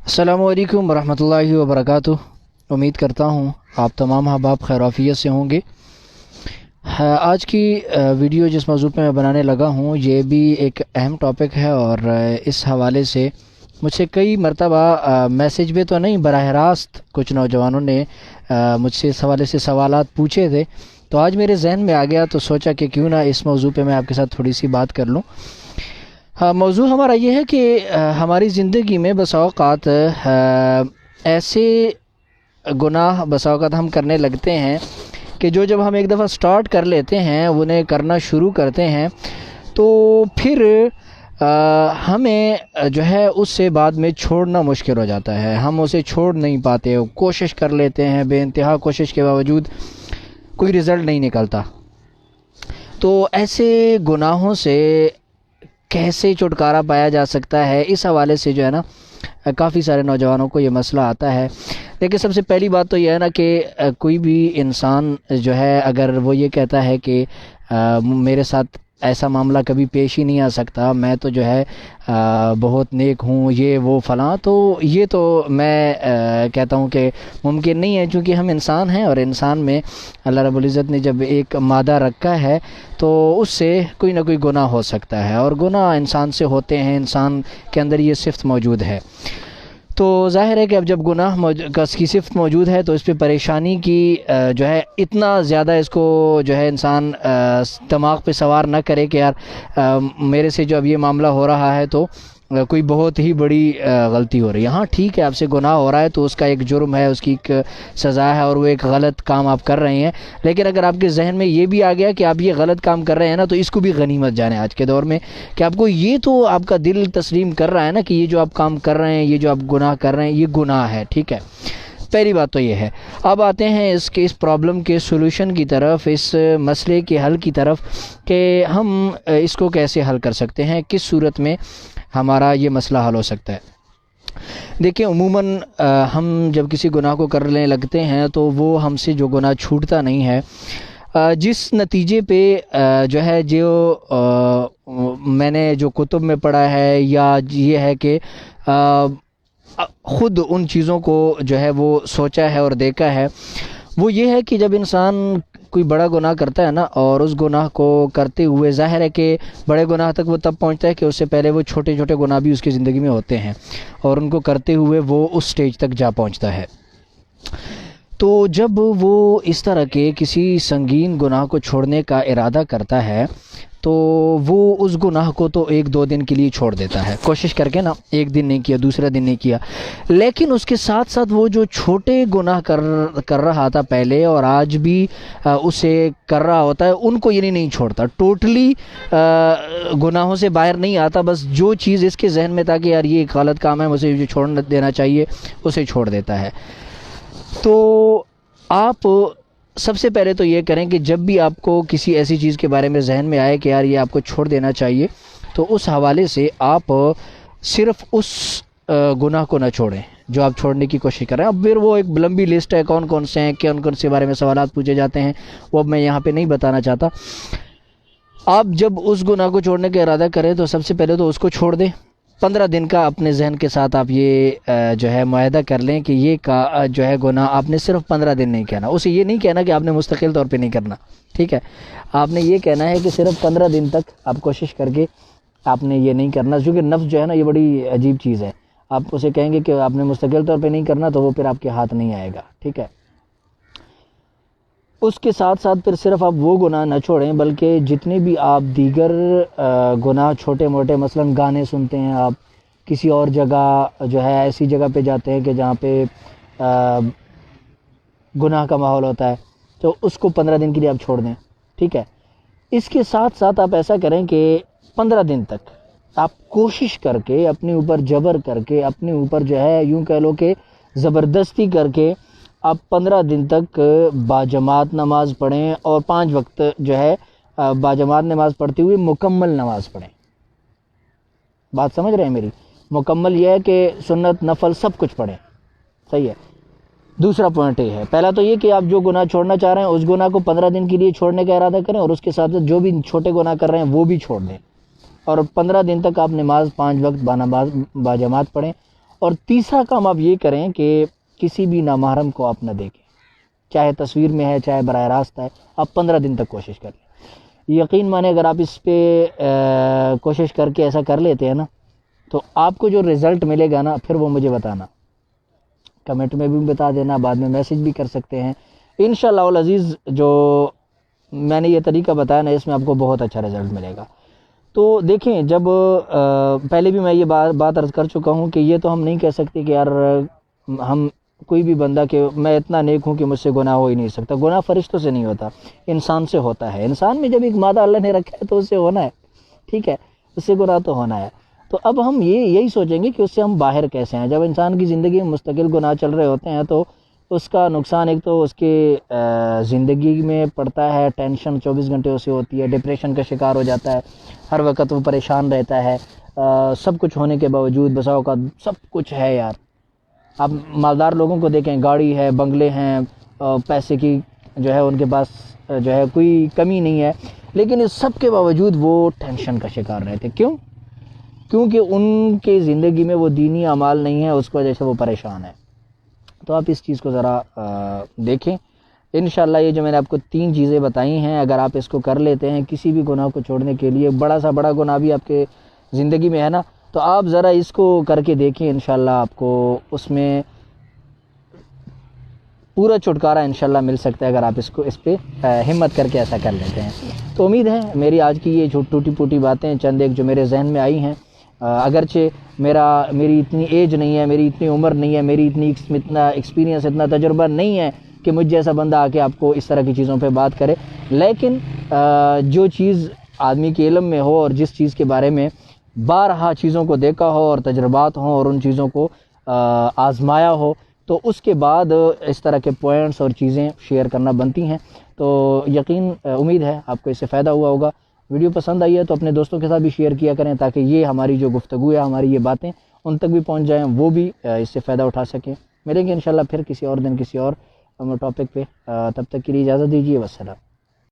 अस्सलामु अलैकुम वरहमतुल्लाहि वबरकातुह। उम्मीद करता हूँ आप तमाम अहबाब खैराफियत से होंगे। आज की वीडियो जिस मौजू पे मैं बनाने लगा हूँ ये भी एक अहम टॉपिक है और इस हवाले से मुझसे कई मरतबा मैसेज पे तो नहीं, बराह रास्त कुछ नौजवानों ने मुझसे इस हवाले से सवालात पूछे थे। तो आज मेरे जहन में आ गया तो सोचा कि क्यों ना इस मौजू पे मैं आपके साथ थोड़ी सी बात कर लूँ। हाँ, मौजू हमारा ये है कि हमारी ज़िंदगी में बसा औक़ात ऐसे गुनाह बसा औक़ात हम करने लगते हैं कि जो जब हम एक दफ़ा स्टार्ट कर लेते हैं, उन्हें करना शुरू करते हैं, तो फिर हमें जो है उससे बाद में छोड़ना मुश्किल हो जाता है। हम उसे छोड़ नहीं पाते, कोशिश कर लेते हैं, बेइंतहा कोशिश के बावजूद कोई रिज़ल्ट नहीं निकलता। तो ऐसे गुनाहों से कैसे छुटकारा पाया जा सकता है, इस हवाले से जो है ना काफ़ी सारे नौजवानों को ये मसला आता है। देखिए, सबसे पहली बात तो यह है ना कि कोई भी इंसान जो है अगर वो ये कहता है कि मेरे साथ ऐसा मामला कभी पेश ही नहीं आ सकता, मैं तो जो है बहुत नेक हूँ, ये वो फ़लाँ, तो ये तो मैं कहता हूँ कि मुमकिन नहीं है, क्योंकि हम इंसान हैं और इंसान में अल्लाह रब्बुल इज़्ज़त ने जब एक मादा रखा है तो उससे कोई ना कोई गुनाह हो सकता है और गुनाह इंसान से होते हैं, इंसान के अंदर ये सिफ़त मौजूद है। तो ज़ाहिर है कि अब जब गुनाह की सिफ़त मौजूद है तो इस पे परेशानी की जो है इतना ज़्यादा इसको जो है इंसान दिमाग पे सवार ना करे कि यार मेरे से जो अब ये मामला हो रहा है तो कोई बहुत ही बड़ी गलती हो रही है। हाँ ठीक है, आपसे गुनाह हो रहा है तो उसका एक जुर्म है, उसकी एक सज़ा है और वो एक गलत काम आप कर रहे हैं। लेकिन अगर आपके जहन में ये भी आ गया कि आप ये गलत काम कर रहे हैं ना, तो इसको भी गनीमत जाने आज के दौर में कि आपको ये तो आपका दिल तस्लीम कर रहा है ना कि ये जो आप काम कर रहे हैं, ये जो आप गुनाह कर रहे हैं, ये गुनाह है। ठीक है, पहली बात तो ये है। अब आते हैं इस प्रॉब्लम के सोल्यूशन की तरफ, इस मसले के हल की तरफ कि हम इसको कैसे हल कर सकते हैं, किस सूरत में हमारा ये मसला हल हो सकता है। देखिए, उमूमन हम जब किसी गुनाह को करने लगते हैं तो वो हमसे जो गुनाह छूटता नहीं है। जिस नतीजे पे जो है मैंने जो कुतुब में पढ़ा है या ये है कि ख़ुद उन चीज़ों को जो है वो सोचा है और देखा है, वो ये है कि जब इंसान कोई बड़ा गुनाह करता है ना और उस गुनाह को करते हुए ज़ाहिर है कि बड़े गुनाह तक वो तब पहुंचता है कि उससे पहले वो छोटे छोटे गुनाह भी उसकी ज़िंदगी में होते हैं और उनको करते हुए वो उस स्टेज तक जा पहुंचता है। तो जब वो इस तरह के किसी संगीन गुनाह को छोड़ने का इरादा करता है तो वो उस गुनाह को तो एक दो दिन के लिए छोड़ देता है, कोशिश करके ना, एक दिन नहीं किया, दूसरा दिन नहीं किया, लेकिन उसके साथ साथ वो जो छोटे गुनाह कर रहा था पहले और आज भी उसे कर रहा होता है, उनको ये नहीं छोड़ता, टोटली गुनाहों से बाहर नहीं आता। बस जो चीज़ इसके जहन में था कि यार ये एक गलत काम है, मुझे जो छोड़ देना चाहिए, उसे छोड़ देता है। तो आप सबसे पहले तो ये करें कि जब भी आपको किसी ऐसी चीज़ के बारे में जहन में आए कि यार ये आपको छोड़ देना चाहिए, तो उस हवाले से आप सिर्फ़ उस गुनाह को ना छोड़ें जो आप छोड़ने की कोशिश कर रहे हैं। अब फिर वो एक लंबी लिस्ट है, कौन कौन से हैं, कौन कौन से बारे में सवालात पूछे जाते हैं, वो अब मैं यहाँ पे नहीं बताना चाहता। आप जब उस गुनाह को छोड़ने का इरादा करें तो सबसे पहले तो उसको छोड़ दें। 15 दिन का अपने जहन के साथ आप ये जो है मुआहदा कर लें कि ये का जो है गुनाह आपने सिर्फ 15 दिन नहीं कहना। उसे ये नहीं कहना कि आपने मुस्तकिल तौर पे नहीं करना, ठीक है। आपने ये कहना है कि सिर्फ 15 दिन तक आप कोशिश करके आपने ये नहीं करना, क्योंकि नफ्स जो है ना ये बड़ी अजीब चीज़ है। आप उसे कहेंगे कि आपने मुस्तकिल तौर पे नहीं करना तो वो फिर आपके हाथ नहीं आएगा, ठीक है। उसके साथ साथ फिर सिर्फ आप वो गुनाह न छोड़ें, बल्कि जितने भी आप दीगर गुनाह छोटे मोटे, मसलन गाने सुनते हैं, आप किसी और जगह जो है ऐसी जगह पे जाते हैं कि जहाँ पे गुनाह का माहौल होता है, तो उसको 15 दिन के लिए आप छोड़ दें, ठीक है। इसके साथ साथ आप ऐसा करें कि 15 दिन तक आप कोशिश करके, अपने ऊपर जबर करके, अपने ऊपर जो है यूँ कह लो कि ज़बरदस्ती करके आप 15 दिन तक बाजमात नमाज पढ़ें और 5 वक्त जो है बाजमात नमाज पढ़ते हुए मुकम्मल नमाज पढ़ें। बात समझ रहे हैं मेरी? मुकम्मल यह है कि सुन्नत नफल सब कुछ पढ़ें, सही है। दूसरा पॉइंट ये है, पहला तो ये कि आप जो गुनाह छोड़ना चाह रहे हैं उस गुनाह को 15 दिन के लिए छोड़ने का इरादा करें और उसके साथ साथ जो भी छोटे गुनाह कर रहे हैं वो भी छोड़ दें और 15 दिन तक आप नमाज 5 वक्त बाजमात पढ़ें اور تیسرا کام آپ یہ کریں کہ کسی بھی نامحرم کو آپ نہ دیکھیں، چاہے تصویر میں ہے چاہے براہ راست ہے، آپ 15 دن تک کوشش کر لیں۔ یقین مانے اگر آپ اس پہ کوشش کر کے ایسا کر لیتے ہیں نا، تو آپ کو جو رزلٹ ملے گا نا، پھر وہ مجھے بتانا، کمنٹ میں بھی بتا دینا، بعد میں میسج بھی کر سکتے ہیں۔ انشاءاللہ العزیز جو میں نے یہ طریقہ بتایا نا، اس میں آپ کو بہت اچھا رزلٹ ملے گا۔ تو دیکھیں، جب پہلے بھی میں یہ بات عرض کر چکا ہوں کہ یہ تو ہم نہیں کہہ سکتے کہ یار ہم کوئی بھی بندہ کہ میں اتنا نیک ہوں کہ مجھ سے گناہ ہو ہی نہیں سکتا۔ گناہ فرشتوں سے نہیں ہوتا، انسان سے ہوتا ہے۔ انسان میں جب ایک مادہ اللہ نے رکھا ہے تو اس سے ہونا ہے، ٹھیک ہے، اس سے گناہ تو ہونا ہے۔ تو اب ہم یہی سوچیں گے کہ اس سے ہم باہر کیسے ہیں۔ جب انسان کی زندگی میں مستقل گناہ چل رہے ہوتے ہیں تو اس کا نقصان ایک تو اس کے زندگی میں پڑتا ہے، ٹینشن 24 گھنٹے اسے ہوتی ہے، ڈپریشن کا شکار ہو جاتا ہے، ہر وقت وہ پریشان رہتا ہے۔ سب کچھ ہونے کے باوجود بسا اوقات سب کچھ ہے یار، آپ مالدار لوگوں کو دیکھیں، گاڑی ہے، بنگلے ہیں، پیسے کی جو ہے ان کے پاس جو ہے کوئی کمی نہیں ہے، لیکن اس سب کے باوجود وہ ٹینشن کا شکار رہتے۔ کیونکہ ان کی زندگی میں وہ دینی اعمال نہیں ہے، اس کی وجہ سے وہ پریشان ہے۔ تو آپ اس چیز کو ذرا دیکھیں۔ انشاءاللہ یہ جو میں نے آپ کو 3 چیزیں بتائی ہیں، اگر آپ اس کو کر لیتے ہیں کسی بھی گناہ کو چھوڑنے کے لیے، بڑا سا بڑا گناہ بھی آپ کے زندگی میں ہے نا، تو آپ ذرا اس کو کر کے دیکھیں، انشاءاللہ آپ کو اس میں پورا چھٹکارا انشاءاللہ مل سکتا ہے، اگر آپ اس پہ ہمت کر کے ایسا کر لیتے ہیں۔ تو امید ہے میری آج کی یہ ٹوٹی پوٹی باتیں چند ایک جو میرے ذہن میں آئی ہیں، اگرچہ میری اتنی ایج نہیں ہے، میری اتنی عمر نہیں ہے، میری اتنا ایکسپیرینس، اتنا تجربہ نہیں ہے کہ مجھ جیسا بندہ آ کے آپ کو اس طرح کی چیزوں پہ بات کرے، لیکن جو چیز آدمی کے علم میں ہو اور جس چیز کے بارے میں بارہا چیزوں کو دیکھا ہو اور تجربات ہوں اور ان چیزوں کو آزمایا ہو، تو اس کے بعد اس طرح کے پوائنٹس اور چیزیں شیئر کرنا بنتی ہیں۔ تو امید ہے آپ کو اس سے فائدہ ہوا ہوگا۔ ویڈیو پسند آئی ہے تو اپنے دوستوں کے ساتھ بھی شیئر کیا کریں، تاکہ یہ ہماری جو گفتگو ہے، ہماری یہ باتیں ان تک بھی پہنچ جائیں، وہ بھی اس سے فائدہ اٹھا سکیں۔ ملیں گے انشاءاللہ پھر کسی اور دن کسی اور ٹاپک پہ، تب تک کے لیے اجازت دیجیے، والسلام۔